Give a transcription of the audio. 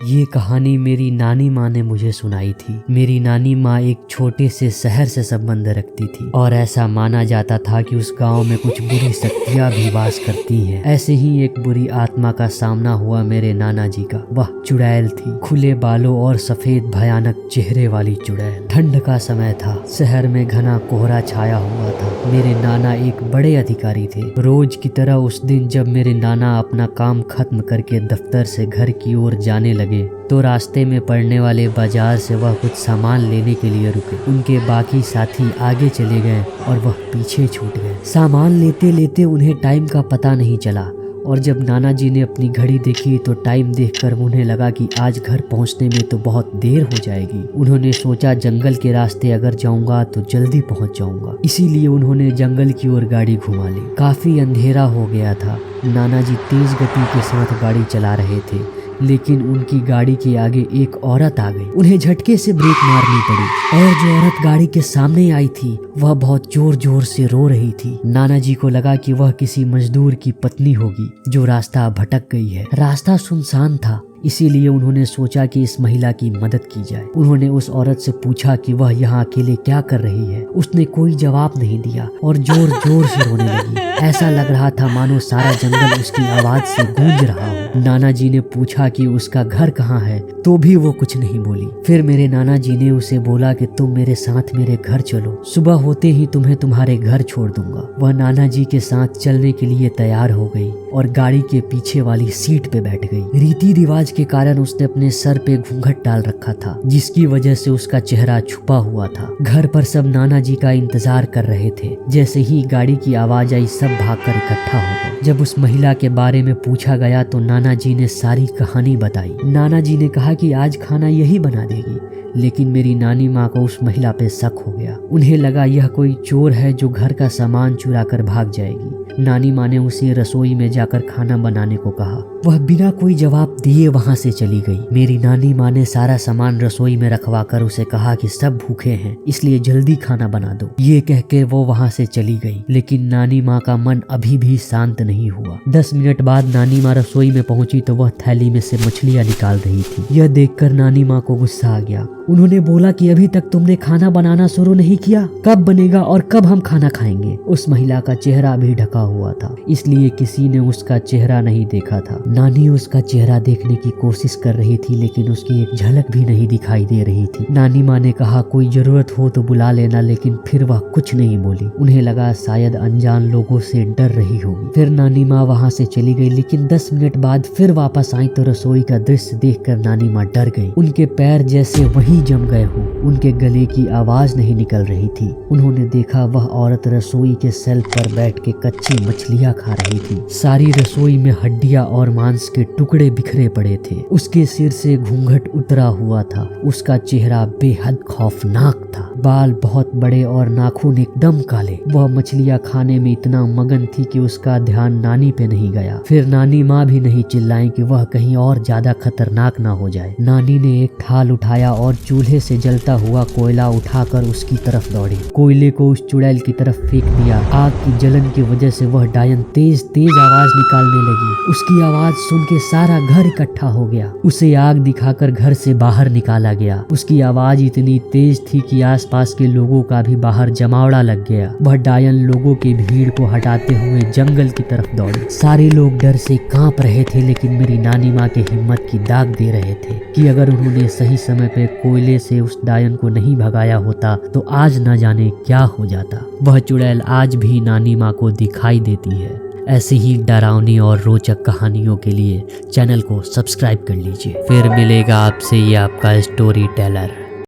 ये कहानी मेरी नानी माँ ने मुझे सुनाई थी। मेरी नानी माँ एक छोटे से शहर से संबंध रखती थी और ऐसा माना जाता था कि उस गांव में कुछ बुरी शक्तियां भी वास करती हैं। ऐसे ही एक बुरी आत्मा का सामना हुआ मेरे नाना जी का। वह चुड़ैल थी, खुले बालों और सफेद भयानक चेहरे वाली चुड़ैल। ठंड का समय था, शहर में घना कोहरा छाया हुआ था। मेरे नाना एक बड़े अधिकारी थे। रोज की तरह उस दिन जब मेरे नाना अपना काम खत्म करके दफ्तर से घर की ओर जाने लगे तो रास्ते में पड़ने वाले बाजार से वह कुछ सामान लेने के लिए रुके। उनके बाकी साथी आगे चले गए और वह पीछे छूट गए। सामान लेते लेते उन्हें टाइम का पता नहीं चला और जब नाना जी ने अपनी घड़ी देखी तो टाइम देखकर उन्हें लगा कि आज घर पहुंचने में तो बहुत देर हो जाएगी। उन्होंने सोचा जंगल के रास्ते अगर जाऊंगा तो जल्दी पहुंच जाऊंगा, इसीलिए उन्होंने जंगल की ओर गाड़ी घुमा ली। काफी अंधेरा हो गया था। नाना जी तेज गति के साथ गाड़ी चला रहे थे, लेकिन उनकी गाड़ी के आगे एक औरत आ गई। उन्हें झटके से ब्रेक मारनी पड़ी और जो औरत गाड़ी के सामने आई थी वह बहुत जोर जोर से रो रही थी। नाना जी को लगा कि वह किसी मजदूर की पत्नी होगी जो रास्ता भटक गई है। रास्ता सुनसान था, इसीलिए उन्होंने सोचा कि इस महिला की मदद की जाए। उन्होंने उस औरत से पूछा कि वह यहाँ अकेले क्या कर रही है। उसने कोई जवाब नहीं दिया और जोर जोर से रोने लगी। ऐसा लग रहा था मानो सारा जंगल उसकी आवाज से गूंज रहा हो। नाना जी ने पूछा कि उसका घर कहाँ है, तो भी वो कुछ नहीं बोली। फिर मेरे नाना जी ने उसे बोला कि तुम मेरे साथ मेरे घर चलो, सुबह होते ही तुम्हें तुम्हारे घर छोड़ दूंगा। वह नाना जी के साथ चलने के लिए तैयार हो गई और गाड़ी के पीछे वाली सीट पे बैठ गई। रीति रिवाज के कारण उसने अपने सर पे घूंघट डाल रखा था, जिसकी वजह से उसका चेहरा छुपा हुआ था। घर पर सब नाना जी का इंतजार कर रहे थे। जैसे ही गाड़ी की आवाज आई सब भागकर इकट्ठा हो गए। जब उस महिला के बारे में पूछा गया तो नाना जी ने सारी कहानी बताई। नाना जी ने कहा कि आज खाना यही बना देगी, लेकिन मेरी नानी माँ को उस महिला पे शक हो गया। उन्हें लगा यह कोई चोर है जो घर का सामान चुरा कर भाग जाएगी। नानी माँ ने उसे रसोई में जाकर खाना बनाने को कहा। वह बिना कोई जवाब दिए वहां से चली गई। मेरी नानी माँ ने सारा सामान रसोई में रखवा कर उसे कहा कि सब भूखे हैं, इसलिए जल्दी खाना बना दो। ये कहकर वो वहां से चली गई, लेकिन नानी माँ का मन अभी भी शांत नहीं हुआ। 10 मिनट बाद नानी माँ रसोई में पहुंची तो वह थैली में से मछलियां निकाल रही थी। यह देखकर नानी माँ को गुस्सा आ गया। उन्होंने बोला कि अभी तक तुमने खाना बनाना शुरू नहीं किया, कब बनेगा और कब हम खाना खाएंगे। उस महिला का चेहरा भी ढका हुआ था, इसलिए किसी ने उसका चेहरा नहीं देखा था। नानी उसका चेहरा देखने की कोशिश कर रही थी, लेकिन उसकी एक झलक भी नहीं दिखाई दे रही थी। नानी माँ ने कहा कोई जरूरत हो तो बुला लेना, लेकिन फिर वह कुछ नहीं बोली। उन्हें लगा शायद अनजान लोगों से डर रही होगी। फिर नानी माँ वहाँ से चली गई, लेकिन 10 मिनट बाद फिर वापस आई तो रसोई का दृश्य देखकर नानी माँ डर गई। उनके पैर जैसे वहीं जम गए हो। उनके गले की आवाज नहीं निकल रही थी। उन्होंने देखा वह औरत रसोई के शेल्फ पर बैठ के कच्ची मछलियां खा रही थी। सारी रसोई में हड्डियां और मांस के टुकड़े बिखरे पड़े थे। उसके सिर से घूंघट उतरा हुआ था। उसका चेहरा बेहद खौफनाक था। बाल बहुत बड़े और नाखून एकदम काले। वह मछलियां खाने में इतना मगन थी कि उसका ध्यान नानी पे नहीं गया। फिर नानी माँ भी नहीं चिल्लाई कि वह कहीं और ज्यादा खतरनाक ना हो जाए। नानी ने एक थाल उठाया और चूल्हे से जलता हुआ कोयला उठाकर उसकी तरफ दौड़ी। कोयले को उस चुड़ैल की तरफ फेंक दिया। आग की जलन की वजह से वह डायन तेज तेज आवाज निकालने लगी। उसकी आवाज सुन के सारा घर इकट्ठा हो गया। उसे आग दिखाकर घर से बाहर निकाला गया। उसकी आवाज इतनी तेज थी कि आसपास के लोगों का भी बाहर जमावड़ा लग गया। वह डायन लोगों की भीड़ को हटाते हुए जंगल की तरफ दौड़ी। सारे लोग डर से कांप रहे थे, लेकिन मेरी नानी माँ के हिम्मत की दाग दे रहे थे कि अगर उन्होंने सही समय पे कोयले से उस डायन को नहीं भगाया होता तो आज न जाने क्या हो जाता। वह चुड़ैल आज भी नानी माँ को दिखाई देती है। ऐसी ही डरावनी और रोचक कहानियों के लिए चैनल को सब्सक्राइब कर लीजिए। फिर मिलेगा आपसे ये आपका स्टोरी टेलर।